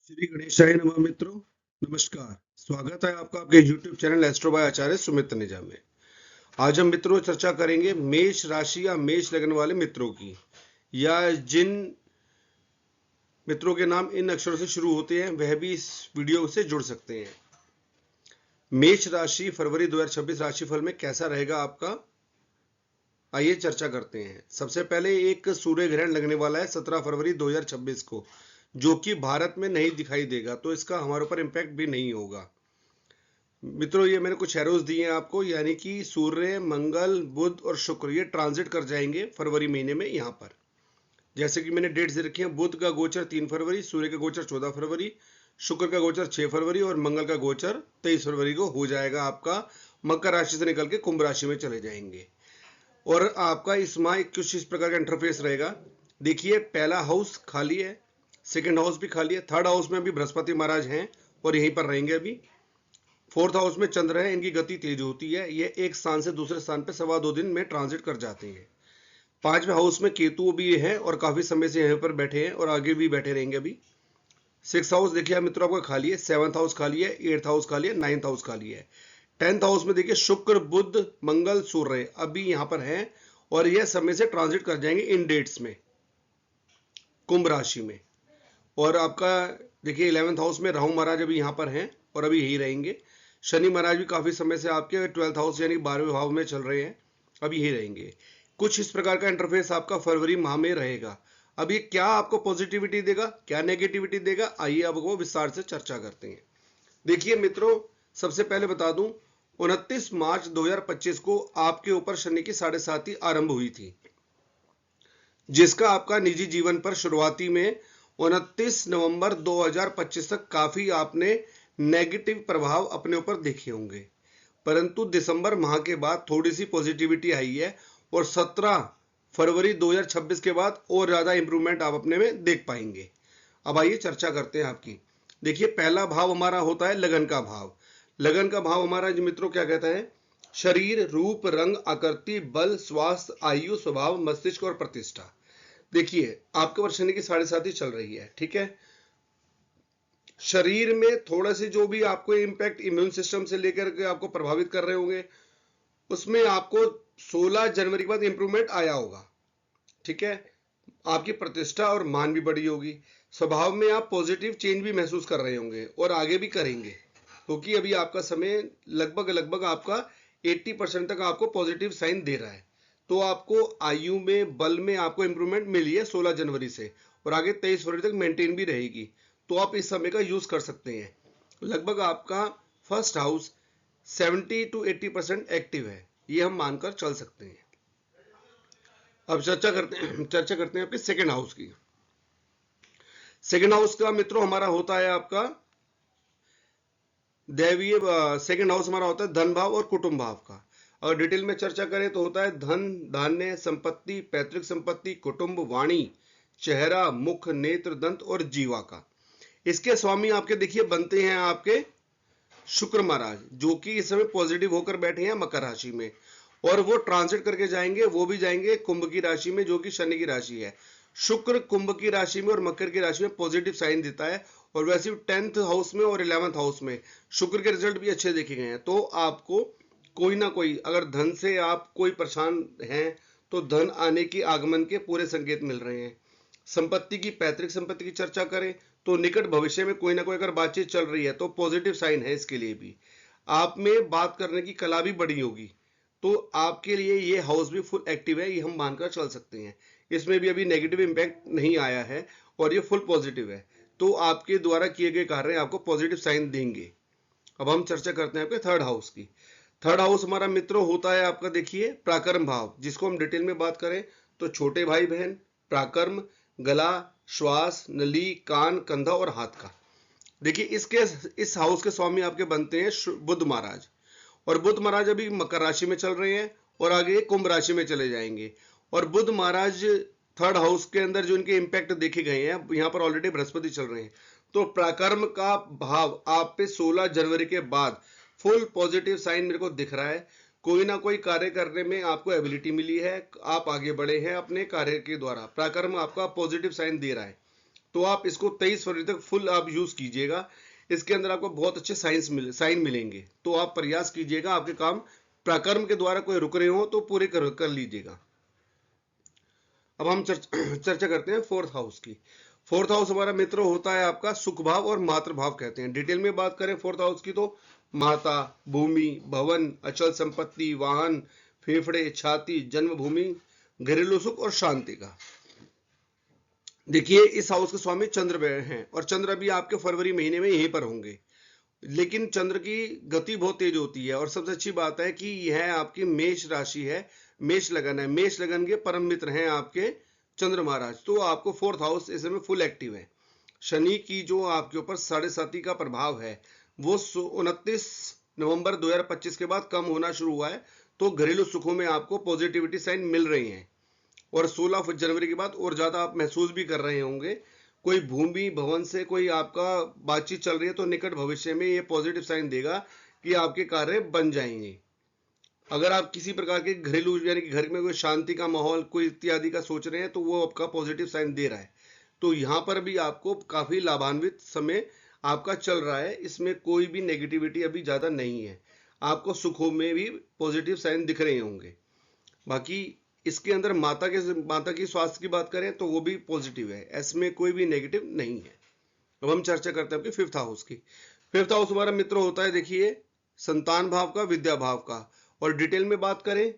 श्री गणेशाय नमः मित्रों। नमस्कार। स्वागत है आपका आपके YouTube चैनल एस्ट्रो बाय आचार्य सुमित तनेजा में। आज हम मित्रों चर्चा करेंगे मेष राशि या मेष लगन वाले मित्रों की, या जिन मित्रों के नाम इन अक्षरों से शुरू होते हैं वह भी इस वीडियो से जुड़ सकते हैं। मेष राशि फरवरी 2026 राशिफल में कैसा रहेगा आपका, आइए चर्चा करते हैं। सबसे पहले एक सूर्य ग्रहण लगने वाला है 17 फरवरी 2026 को, जो कि भारत में नहीं दिखाई देगा, तो इसका हमारे ऊपर इम्पैक्ट भी नहीं होगा। मित्रों ये मैंने कुछ एरोज दिए हैं आपको, यानी कि सूर्य, मंगल, बुध और शुक्र ये ट्रांजिट कर जाएंगे फरवरी महीने में यहाँ पर। जैसे कि मैंने डेट्स दे रखी हैं, बुध का गोचर 3 फरवरी, सूर्य का गोचर 14 फरवरी, शुक्र का गोचर 6 फरवरी और मंगल का गोचर 23 फरवरी को हो जाएगा आपका। मकर राशि से निकल के कुंभ राशि में चले जाएंगे और आपका इस माह कुछ इस प्रकार का इंटरफेस रहेगा। देखिए पहला हाउस खाली है, सेकेंड हाउस भी खाली है, थर्ड हाउस में भी बृहस्पति महाराज हैं और यहीं पर रहेंगे अभी। फोर्थ हाउस में चंद्र है, इनकी गति तेज होती है, ये एक स्थान से दूसरे स्थान पे 2.25 दिन में ट्रांजिट कर जाते हैं। पांचवें हाउस में केतु भी है और काफी समय से यहाँ पर बैठे हैं और आगे भी बैठे रहेंगे अभी। सिक्स हाउस देखिए मित्रों आपका खाली है, सेवंथ हाउस खाली है, एट्थ हाउस खाली है, नाइन्थ हाउस खाली है। टेंथ हाउस में देखिए शुक्र, बुध, मंगल, सूर्य अभी यहाँ पर हैं और यह समय से ट्रांजिट कर जाएंगे इन डेट्स में कुंभ राशि में। और आपका देखिए 11th हाउस में राहु महाराज अभी यहाँ पर हैं और अभी यही रहेंगे। शनि महाराज भी काफी समय से आपके 12th हाउस यानी 12वें भाव में चल रहे हैं, अभी यही रहेंगे। कुछ इस प्रकार का इंटरफेस आपका फरवरी माह में रहेगा। अब ये क्या आपको पॉजिटिविटी देगा, क्या नेगेटिविटी देगा, आइए अब वो विस्तार से चर्चा करते हैं। देखिए मित्रों, सबसे पहले बता दूं 29 मार्च 2025 को आपके ऊपर शनि की 7.5 आरंभ हुई थी, जिसका आपका निजी जीवन पर शुरुआती में 29 नवंबर 2025 तक काफी आपने नेगेटिव प्रभाव अपने ऊपर देखे होंगे, परंतु दिसंबर माह के बाद थोड़ी सी पॉजिटिविटी आई है और 17 फरवरी 2026 के बाद और ज्यादा इंप्रूवमेंट आप अपने में देख पाएंगे। अब आइए चर्चा करते हैं आपकी। देखिए पहला भाव हमारा होता है लगन का भाव। लगन का भाव हमारा जो मित्रों क्या कहता है, शरीर, रूप, रंग, आकृति, बल, स्वास्थ्य, आयु, स्वभाव, मस्तिष्क और प्रतिष्ठा। देखिए आपके ऊपर शनि की 7.5 चल रही है, ठीक है। शरीर में थोड़ा सी जो भी आपको इम्पैक्ट इम्यून सिस्टम से लेकर के आपको प्रभावित कर रहे होंगे, उसमें आपको 16 जनवरी के बाद इंप्रूवमेंट आया होगा, ठीक है। आपकी प्रतिष्ठा और मान भी बढ़ी होगी। स्वभाव में आप पॉजिटिव चेंज भी महसूस कर रहे होंगे और आगे भी करेंगे, क्योंकि अभी आपका समय लगभग आपका 80% तक आपको पॉजिटिव साइन दे रहा है। तो आपको आयु में, बल में आपको इंप्रूवमेंट मिली है 16 जनवरी से और आगे 23 फरवरी तक मेंटेन भी रहेगी, तो आप इस समय का यूज कर सकते हैं। लगभग आपका फर्स्ट हाउस 70 to 80% एक्टिव है, ये हम मानकर चल सकते हैं। अब चर्चा करते हैं आपके सेकेंड हाउस की। सेकेंड हाउस का मित्रों हमारा होता है आपका दैवीय। सेकेंड हाउस हमारा होता है धन भाव और कुटुंब भाव का। अगर डिटेल में चर्चा करें तो होता है धन, धान्य, संपत्ति, पैतृक संपत्ति, कुटुंब, वाणी, चेहरा, मुख, नेत्र, दंत और जीवा का। इसके स्वामी आपके देखिए बनते हैं आपके शुक्र महाराज, जो कि इस समय पॉजिटिव होकर बैठे हैं मकर राशि में और वो ट्रांजिट करके जाएंगे, वो भी जाएंगे कुंभ की राशि में, जो कि शनि की राशि है। शुक्र कुंभ की राशि में और मकर की राशि में पॉजिटिव साइन देता है और वैसे भी 10th हाउस में और 11th हाउस में शुक्र के रिजल्ट भी अच्छे देखे गए हैं। तो आपको कोई ना कोई, अगर धन से आप कोई परेशान हैं तो धन आने की आगमन के पूरे संकेत मिल रहे हैं। संपत्ति की, पैतृक संपत्ति की चर्चा करें तो निकट भविष्य में कोई ना कोई अगर बातचीत चल रही है तो पॉजिटिव साइन है इसके लिए भी। आप में बात करने की कला भी बढ़ी होगी, तो आपके लिए ये हाउस भी फुल एक्टिव है, ये हम मानकर चल सकते हैं। इसमें भी अभी नेगेटिव इंपैक्ट नहीं आया है और ये फुल पॉजिटिव है, तो आपके द्वारा किए गए कार्य आपको पॉजिटिव साइन देंगे। अब हम चर्चा करते हैं आपके थर्ड हाउस की। थर्ड हाउस हमारा मित्रों होता है आपका देखिए पराक्रम भाव, जिसको हम डिटेल में बात करें तो छोटे भाई बहन, पराक्रम, गला, श्वास, नली, कान, कंधा और हाथ का। देखिए इस हाउस के स्वामी आपके बनते हैं बुध महाराज और बुध महाराज अभी मकर राशि में चल रहे हैं और आगे कुंभ राशि में चले जाएंगे। और बुध महाराज थर्ड हाउस के अंदर जो इनके इंपैक्ट देखे गए हैं, यहाँ पर ऑलरेडी बृहस्पति चल रहे हैं, तो पराक्रम का भाव आप पे 16 जनवरी के बाद फुल पॉजिटिव साइन मेरे को दिख रहा है। कोई ना कोई कार्य करने में आपको एबिलिटी मिली है, आप आगे बढ़े हैं अपने कार्य के द्वारा, पराक्रम आपका पॉजिटिव साइन दे रहा है। तो आप इसको 23 फरवरी तक फुल आप यूज कीजिएगा। इसके अंदर आपको बहुत अच्छे साइन मिलेंगे, तो आप प्रयास कीजिएगा, आपके काम प्रकर्म के द्वारा कोई रुक रहे हो तो पूरे कर लीजिएगा। अब हम चर्चा करते हैं फोर्थ हाउस की। फोर्थ हाउस हमारा मित्र होता है आपका सुख भाव और मातृ भाव कहते हैं। डिटेल में बात करें फोर्थ हाउस की तो माता, भूमि, भवन, अचल संपत्ति, वाहन, फेफड़े, छाती, जन्मभूमि, घरेलू सुख और शांति का। देखिए इस हाउस के स्वामी चंद्र हैं और चंद्र अभी आपके फरवरी महीने में यहीं पर होंगे, लेकिन चंद्र की गति बहुत तेज होती है। और सबसे अच्छी बात है कि यह आपकी मेष राशि है, मेष लगन है, मेष लगन के परम मित्र हैं आपके चंद्र महाराज। तो आपको फोर्थ हाउस इस समय फुल एक्टिव है। शनि की जो आपके ऊपर 7.5 का प्रभाव है वो 29 नवंबर 2025 के बाद कम होना शुरू हुआ है, तो घरेलू सुखों में आपको पॉजिटिविटी साइन मिल रही हैं और 16 जनवरी के बाद और ज्यादा आप महसूस भी कर रहे होंगे। कोई भूमि भवन से कोई आपका बातचीत चल रही है तो निकट भविष्य में ये पॉजिटिव साइन देगा कि आपके कार्य बन जाएंगे। अगर आप किसी प्रकार के घरेलू यानी कि घर में कोई शांति का माहौल कोई इत्यादि का सोच रहे हैं तो वो आपका पॉजिटिव साइन दे रहा है। तो यहाँ पर भी आपको काफी लाभान्वित समय आपका चल रहा है, इसमें कोई भी नेगेटिविटी अभी ज्यादा नहीं है। आपको सुखों में भी पॉजिटिव साइन दिख रहे होंगे। बाकी इसके अंदर माता की स्वास्थ्य की बात करें तो वो भी पॉजिटिव है, इसमें कोई भी नेगेटिव नहीं है। अब हम चर्चा करते हैं आपके फिफ्थ हाउस की। फिफ्थ हाउस हमारा मित्र होता है देखिए संतान भाव का, विद्या भाव का। और डिटेल में बात करें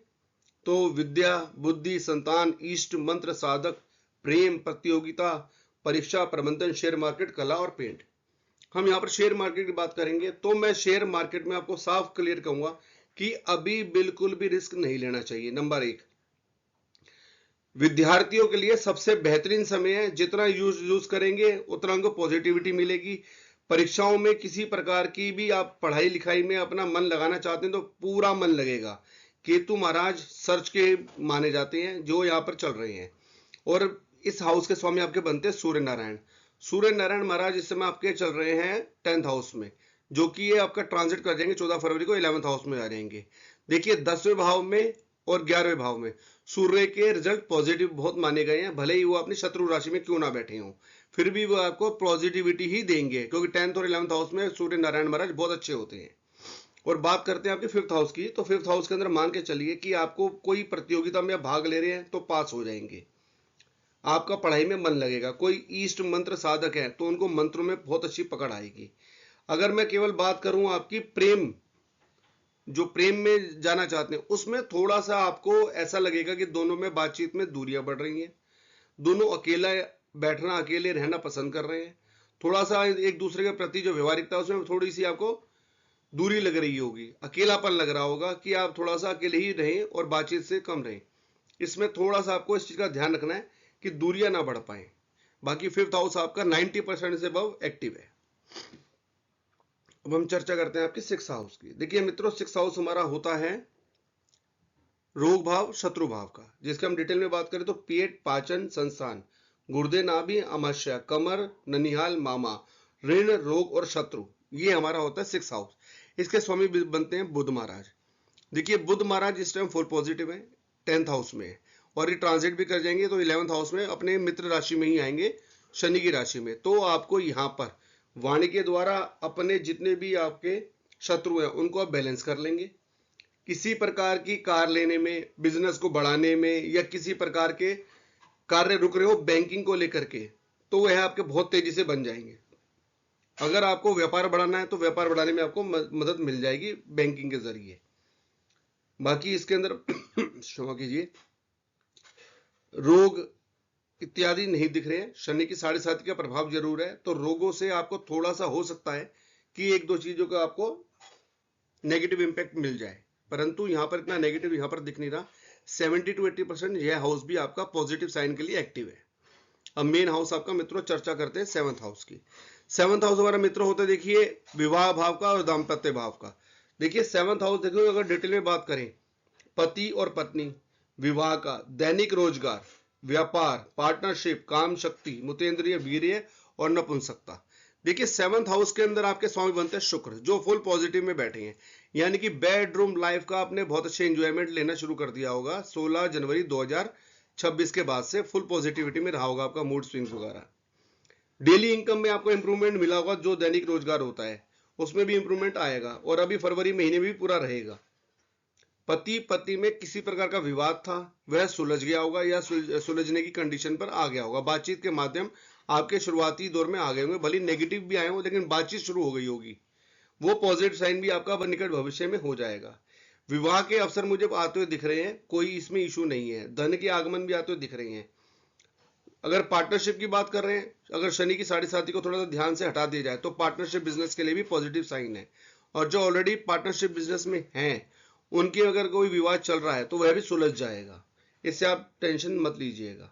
तो विद्या, बुद्धि, संतान, इष्ट, मंत्र, साधक, प्रेम, प्रतियोगिता, परीक्षा, प्रबंधन, शेयर मार्केट, कला और पेंट। हम यहाँ पर शेयर मार्केट की बात करेंगे तो मैं शेयर मार्केट में आपको साफ क्लियर कहूंगा कि अभी बिल्कुल भी रिस्क नहीं लेना चाहिए। नंबर 1, विद्यार्थियों के लिए सबसे बेहतरीन समय है, जितना यूज करेंगे उतना उनको पॉजिटिविटी मिलेगी। परीक्षाओं में किसी प्रकार की भी आप पढ़ाई लिखाई में अपना मन लगाना चाहते हैं तो पूरा मन लगेगा। केतु महाराज सर्च के माने जाते हैं जो यहाँ पर चल रहे हैं। और इस हाउस के स्वामी आपके बनते हैं सूर्य नारायण। सूर्य नारायण महाराज इस समय आपके चल रहे हैं 10th हाउस में, जो कि ये आपका ट्रांजिट कर जाएंगे 14 फरवरी को 11th हाउस में आ जाएंगे। देखिए 10वें भाव में और 11वें भाव में सूर्य के रिजल्ट पॉजिटिव बहुत माने गए हैं, भले ही वो अपनी शत्रु राशि में क्यों ना बैठे हों, फिर भी वो आपको पॉजिटिविटी ही देंगे, क्योंकि 10th और 11th हाउस में सूर्य नारायण महाराज बहुत अच्छे होते हैं। और बात करते हैं आपके फिफ्थ हाउस की, तो फिफ्थ हाउस के अंदर मान के चलिए कि आपको कोई प्रतियोगिता में भाग ले रहे हैं तो पास हो जाएंगे, आपका पढ़ाई में मन लगेगा। कोई ईष्ट मंत्र साधक है तो उनको मंत्रों में बहुत अच्छी पकड़ आएगी। अगर मैं केवल बात करूं आपकी प्रेम, जो प्रेम में जाना चाहते हैं उसमें थोड़ा सा आपको ऐसा लगेगा कि दोनों में बातचीत में दूरियां बढ़ रही हैं, दोनों अकेला बैठना अकेले रहना पसंद कर रहे हैं, थोड़ा सा एक दूसरे के प्रति जो व्यवहारिकता है उसमें थोड़ी सी आपको दूरी लग रही होगी, अकेलापन लग रहा होगा कि आप थोड़ा सा अकेले ही रहें और बातचीत से कम रहें। इसमें थोड़ा सा आपको इस चीज का ध्यान रखना है कि दूरियां ना बढ़ पाए। बाकी फिफ्थ हाउस आपका 90% से अबव एक्टिव है। अब हम चर्चा करते हैं आपके सिक्स हाउस की। देखिए मित्रों सिक्स हाउस हमारा होता है रोग भाव, शत्रु भाव का, जिसके हम डिटेल में बात करें तो पेट, पाचन, संस्थान, गुर्दे, नाभि, अमाशय, कमर, ननिहाल, मामा, ऋण, रोग और शत्रु, ये हमारा होता है सिक्स हाउस। इसके स्वामी बनते हैं बुध महाराज। देखिए बुध महाराज इस टाइम फुल पॉजिटिव है, 10th हाउस में है और ये ट्रांजिट भी कर जाएंगे तो 11th हाउस में अपने मित्र राशि में ही आएंगे, शनि की राशि में। तो आपको यहाँ पर वाणी के द्वारा अपने जितने भी आपके शत्रु हैं उनको आप बैलेंस कर लेंगे। किसी प्रकार की कार लेने में, बिजनेस को बढ़ाने में या किसी प्रकार के कार्य रुक रहे हो बैंकिंग को लेकर के, तो वह आपके बहुत तेजी से बन जाएंगे। अगर आपको व्यापार बढ़ाना है तो व्यापार बढ़ाने में आपको मदद मिल जाएगी बैंकिंग के जरिए। बाकी इसके अंदर क्षमा कीजिए रोग इत्यादि नहीं दिख रहे हैं। शनि की 7.5 का प्रभाव जरूर है, तो रोगों से आपको थोड़ा सा हो सकता है कि एक दो चीजों का आपको नेगेटिव इंपैक्ट मिल जाए, परंतु यहाँ पर इतना नेगेटिव यहाँ पर दिख नहीं रहा। 70 to 80% यह हाउस भी आपका पॉजिटिव साइन के लिए एक्टिव है। अब मेन हाउस आपका मित्रों चर्चा करते हैं 7th हाउस की। 7th हाउस हमारा मित्र होता है देखिए विवाह भाव का और दाम्पत्य भाव का। देखिए 7th हाउस देखो अगर डिटेल में बात करें, पति और पत्नी, विवाह का, दैनिक रोजगार, व्यापार, पार्टनरशिप, काम शक्ति, मुतेंद्रिय, वीर्य और नपुंसकता। देखिए 7th हाउस के अंदर आपके स्वामी बनते हैं शुक्र, जो फुल पॉजिटिव में बैठे हैं, यानी कि बेडरूम लाइफ का आपने बहुत अच्छे एंजॉयमेंट लेना शुरू कर दिया होगा। 16 जनवरी 2026 के बाद से फुल पॉजिटिविटी में रहा होगा आपका मूड स्विंग्स वगैरह। डेली इनकम में आपको इंप्रूवमेंट मिला होगा, जो दैनिक रोजगार होता है उसमें भी इंप्रूवमेंट आएगा, और अभी फरवरी महीने में भी पूरा रहेगा। पति पत्नी में किसी प्रकार का विवाद था, वह सुलझ गया होगा या सुलझने की कंडीशन पर आ गया होगा। बातचीत के माध्यम आपके शुरुआती दौर में आ गए होंगे, भले नेगेटिव भी आए हो लेकिन बातचीत शुरू हो गई होगी। वो पॉजिटिव साइन भी आपका निकट भविष्य में हो जाएगा। विवाह के अवसर मुझे आते हुए दिख रहे हैं, कोई इसमें इशू नहीं है। धन के आगमन भी आते हुए दिख रहे हैं। अगर पार्टनरशिप की बात कर रहे हैं, अगर शनि की साढ़े साथी को थोड़ा सा ध्यान से हटा दिया जाए तो पार्टनरशिप बिजनेस के लिए भी पॉजिटिव साइन है। और जो ऑलरेडी पार्टनरशिप बिजनेस में हैं, उनकी अगर कोई विवाद चल रहा है तो वह भी सुलझ जाएगा। इससे आप टेंशन मत लीजिएगा।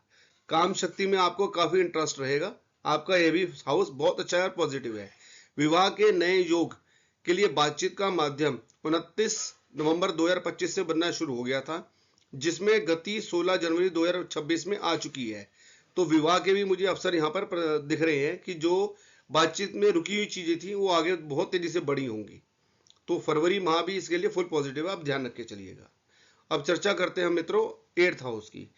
काम शक्ति में आपको काफी इंटरेस्ट रहेगा। आपका यह भी हाउस बहुत अच्छा है और पॉजिटिव है। विवाह के नए योग के लिए बातचीत का माध्यम 29 नवंबर 2025 से बनना शुरू हो गया था, जिसमें गति 16 जनवरी 2026 में आ चुकी है। तो विवाह के भी मुझे अवसर यहाँ पर दिख रहे हैं कि जो बातचीत में रुकी हुई चीजें थी वो आगे बहुत तेजी से बढ़ी होंगी। तो फरवरी माह भी इसके लिए फुल पॉजिटिव है, आप ध्यान रख के चलिएगा। अब चर्चा करते हैं मित्रों 8th हाउस की।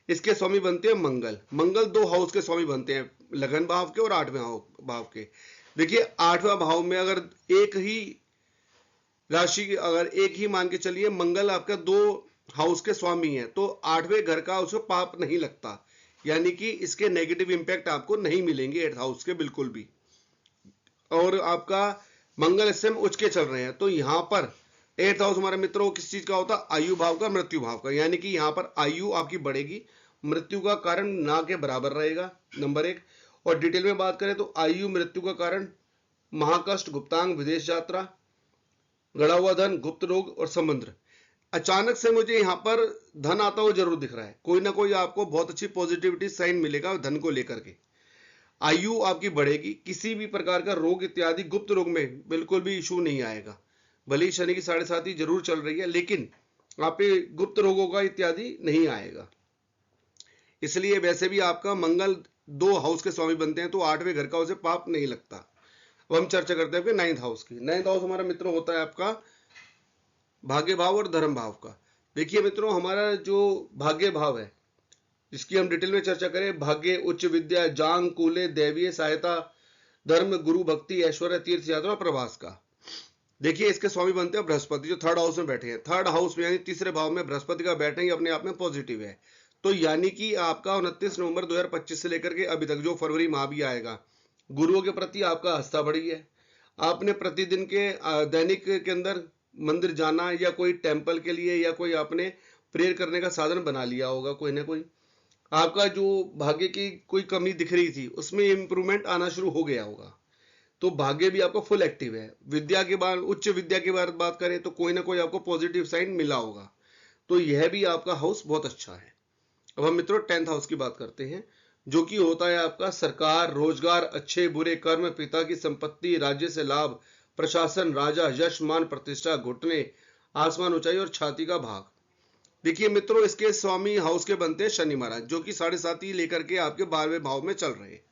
इसके स्वामी बनते हैं मंगल। मंगल 2 हाउस के स्वामी बनते हैं, लगन भाव के और 8वें भाव के। देखिए 8वां भाव में अगर एक ही राशि, अगर एक ही मान के चलिए मंगल आपका 2 हाउस के स्वामी है, तो 8वें घर का उसको पाप नहीं लगता, यानी कि इसके नेगेटिव इंपैक्ट आपको नहीं मिलेंगे 8th हाउस के बिल्कुल भी। और आपका मंगल इस समय उच्च के चल रहे हैं, तो यहाँ पर 8th हाउस हमारे मित्रों किस चीज का होता है? आयु भाव का, मृत्यु भाव का। यानी कि यहाँ पर आयु आपकी बढ़ेगी, मृत्यु का कारण ना के बराबर रहेगा, नंबर 1। और डिटेल में बात करें तो आयु मृत्यु का कारण महाकष्ट, गुप्तांग, विदेश यात्रा, गड़ा हुआ धन, गुप्त रोग और समुद्र। अचानक से मुझे यहाँ पर धन आता हुआ जरूर दिख रहा है। कोई ना कोई आपको बहुत अच्छी पॉजिटिविटी साइन मिलेगा धन को लेकर के। आयु आपकी बढ़ेगी, किसी भी प्रकार का रोग इत्यादि गुप्त रोग में बिल्कुल भी इशू नहीं आएगा। भले ही शनि की साढ़े साथी जरूर चल रही है, लेकिन आप पे गुप्त रोगों का इत्यादि नहीं आएगा। इसलिए वैसे भी आपका मंगल 2 हाउस के स्वामी बनते हैं, तो 8वें घर का उसे पाप नहीं लगता। अब हम चर्चा करते हैं 9th हाउस की। 9th हाउस हमारा मित्रों होता है आपका भाग्य भाव और धर्म भाव का। देखिए मित्रों, हमारा जो भाग्य भाव है, जिसकी हम डिटेल में चर्चा करें, भाग्य, उच्च विद्या, जांग, कूले, दैवीय सहायता, धर्म, गुरु भक्ति, ऐश्वर्य, तीर्थ यात्रा, प्रवास का। देखिए इसके स्वामी बनते हैं बृहस्पति, जो 3rd हाउस में बैठे हैं। 3rd हाउस में यानी तीसरे भाव में बृहस्पति का बैठना ही अपने आप में पॉजिटिव है। तो यानी कि आपका 29 नवंबर 2025 से लेकर के अभी तक जो फरवरी माह भी आएगा, गुरुओं के प्रति आपका आस्था बढ़ी है। आपने प्रतिदिन के दैनिक के अंदर मंदिर जाना या कोई टेम्पल के लिए या कोई आपने प्रेयर करने का साधन बना लिया होगा कोई ना कोई। आपका जो भाग्य की कोई कमी दिख रही थी उसमें इंप्रूवमेंट आना शुरू हो गया होगा। तो भाग्य भी आपका फुल एक्टिव है। विद्या के बाद, उच्च विद्या के बाद बात करें तो कोई ना कोई आपको पॉजिटिव साइन मिला होगा। तो यह भी आपका हाउस बहुत अच्छा है। अब हम मित्रों 10th हाउस की बात करते हैं, जो कि होता है आपका सरकार, रोजगार, अच्छे बुरे कर्म, पिता की संपत्ति, राज्य से लाभ, प्रशासन, राजा, यश, मान, प्रतिष्ठा, घुटने, आसमान, ऊंचाई और छाती का भाग। देखिए मित्रों, इसके स्वामी हाउस के बनते हैं शनि महाराज, जो कि 7.5 लेकर के आपके 12वें भाव में चल रहे हैं।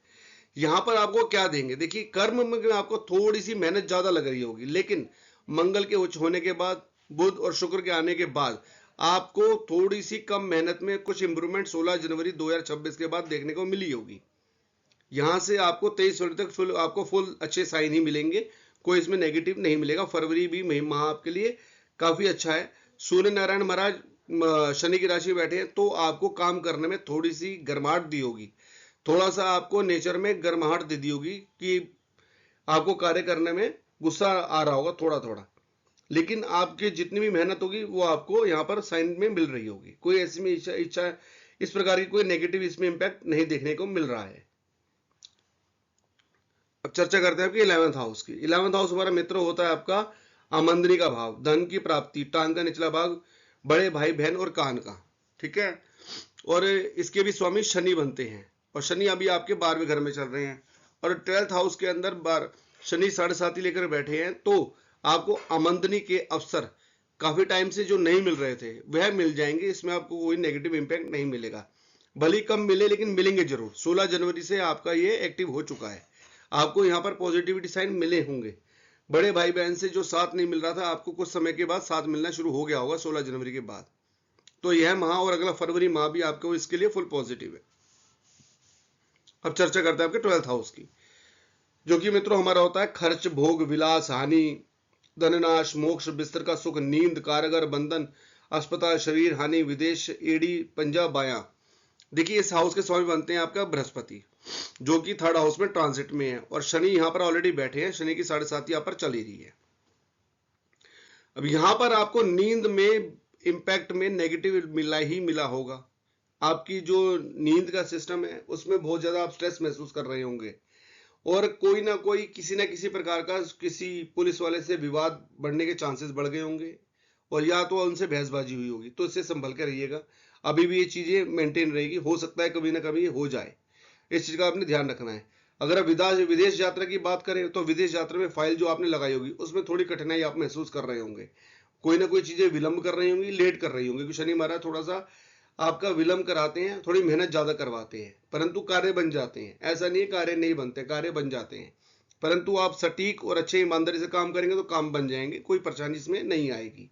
यहाँ पर आपको क्या देंगे? देखिए कर्म में आपको थोड़ी सी मेहनत ज्यादा लग रही होगी, लेकिन मंगल के उच्च होने के बाद, बुध और शुक्र के आने के बाद आपको थोड़ी सी कम मेहनत में कुछ इंप्रूवमेंट 16 जनवरी 2026 के बाद देखने को मिली होगी। यहाँ से आपको 23 फरवरी तक आपको फुल अच्छे साइन ही मिलेंगे, कोई इसमें नेगेटिव नहीं मिलेगा। फरवरी भी माह आपके लिए काफी अच्छा है। सूर्य नारायण महाराज शनि की राशि में बैठे हैं, तो आपको काम करने में थोड़ी सी गर्माहट दी होगी, थोड़ा सा आपको नेचर में गर्माहट दे दी होगी कि आपको कार्य करने में गुस्सा आ रहा होगा थोड़ा थोड़ा, लेकिन आपकी जितनी भी मेहनत होगी वो आपको यहाँ पर साइन में मिल रही होगी। कोई ऐसी में इच्छा इस प्रकार की कोई नेगेटिव इसमें इंपैक्ट नहीं देखने को मिल रहा है। अब चर्चा करते हैं आपकी 11th हाउस की। 11th हाउस हमारा मित्र होता है आपका आमंत्रिणी का भाव, धन की प्राप्ति, टांग का निचला भाग, बड़े भाई बहन और कान का। ठीक है, और इसके भी स्वामी शनि बनते हैं, और शनि अभी आपके 12वें घर में चल रहे हैं, और 12th हाउस के अंदर शनि 7.5 लेकर बैठे हैं। तो आपको आमंत्रिणी के अवसर काफी टाइम से जो नहीं मिल रहे थे वह मिल जाएंगे। इसमें आपको कोई नेगेटिव इंपैक्ट नहीं मिलेगा, भले कम मिले लेकिन मिलेंगे जरूर। 16 जनवरी से आपका ये एक्टिव हो चुका है, आपको यहाँ पर पॉजिटिविटी साइन मिले होंगे। बड़े भाई बहन से जो साथ नहीं मिल रहा था, आपको कुछ समय के बाद साथ मिलना शुरू हो गया होगा 16 जनवरी के बाद। तो यह माह और अगला फरवरी माह भी आपको इसके लिए फुल पॉजिटिव है। अब चर्चा करते हैं आपके 12th हाउस की, जो कि मित्रों हमारा होता है खर्च, भोग, विलास, हानि, धननाश, मोक्ष, बिस्तर का सुख, नींद, कारागार, बंधन, अस्पताल, शरीर हानि, विदेश, एड़ी, पंजा, बायां। देखिए इस हाउस के स्वामी बनते हैं आपका बृहस्पति, जो कि 3rd हाउस में ट्रांजिट में है, और शनि यहाँ पर ऑलरेडी बैठे हैं, शनि की 7.5 यहाँ पर चली रही है। अब यहाँ पर आपको नींद में इम्पैक्ट में नेगेटिव मिला ही मिला होगा। आपकी जो नींद का सिस्टम है उसमें बहुत ज्यादा आप स्ट्रेस महसूस कर रहे होंगे, और कोई ना कोई किसी ना किसी प्रकार का किसी पुलिस वाले से विवाद बढ़ने के चांसेस बढ़ गए होंगे, और या तो उनसे बहसबाजी हुई होगी, तो इससे संभल कर रहिएगा। अभी भी ये चीजें मेंटेन रहेगी, हो सकता है कभी ना कभी ये हो जाए, इस चीज का आपने ध्यान रखना है। अगर आप विदेश यात्रा की बात करें तो विदेश यात्रा में फाइल जो आपने लगाई होगी उसमें थोड़ी कठिनाई आप महसूस कर रहे होंगे, कोई ना कोई चीजें विलंब कर रही होंगी, लेट कर रही होंगी, क्योंकि शनि महाराज थोड़ा सा आपका विलंब कराते हैं, थोड़ी मेहनत ज्यादा करवाते हैं, परंतु कार्य बन जाते हैं। ऐसा नहीं है कार्य नहीं बनते, कार्य बन जाते हैं, परंतु आप सटीक और अच्छे ईमानदारी से काम करेंगे तो काम बन जाएंगे, कोई परेशानी इसमें नहीं आएगी।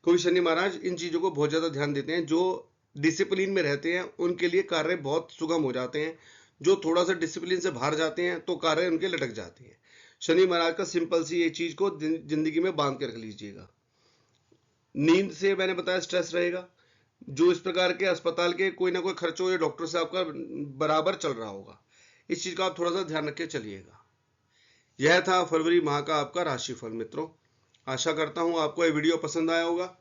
क्योंकि शनि महाराज इन चीजों को बहुत ज्यादा ध्यान देते हैं। जो डिसिप्लिन में रहते हैं उनके लिए कार्य बहुत सुगम हो जाते हैं, जो थोड़ा सा डिसिप्लिन से बाहर जाते हैं तो कार्य उनके लटक जाते हैं। शनि महाराज का सिंपल सी ये चीज को जिंदगी में बांध के रख लीजिएगा। नींद से मैंने बताया स्ट्रेस रहेगा, जो इस प्रकार के अस्पताल के कोई ना कोई खर्च हो या डॉक्टर से आपका बराबर चल रहा होगा, इस चीज का आप थोड़ा सा ध्यान रख के चलिएगा। यह था फरवरी माह का आपका राशिफल मित्रों। आशा करता हूं आपको यह वीडियो पसंद आया होगा।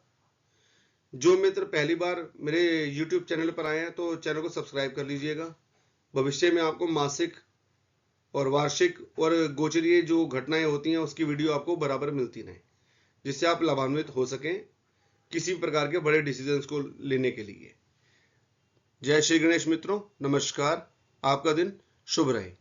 जो मित्र पहली बार मेरे YouTube चैनल पर आए हैं तो चैनल को सब्सक्राइब कर लीजिएगा। भविष्य में आपको मासिक और वार्षिक और गोचरीय जो घटनाएं होती हैं उसकी वीडियो आपको बराबर मिलती रहे, जिससे आप लाभान्वित हो सकें किसी प्रकार के बड़े डिसीजंस को लेने के लिए। जय श्री गणेश मित्रों, नमस्कार, आपका दिन शुभ रहे।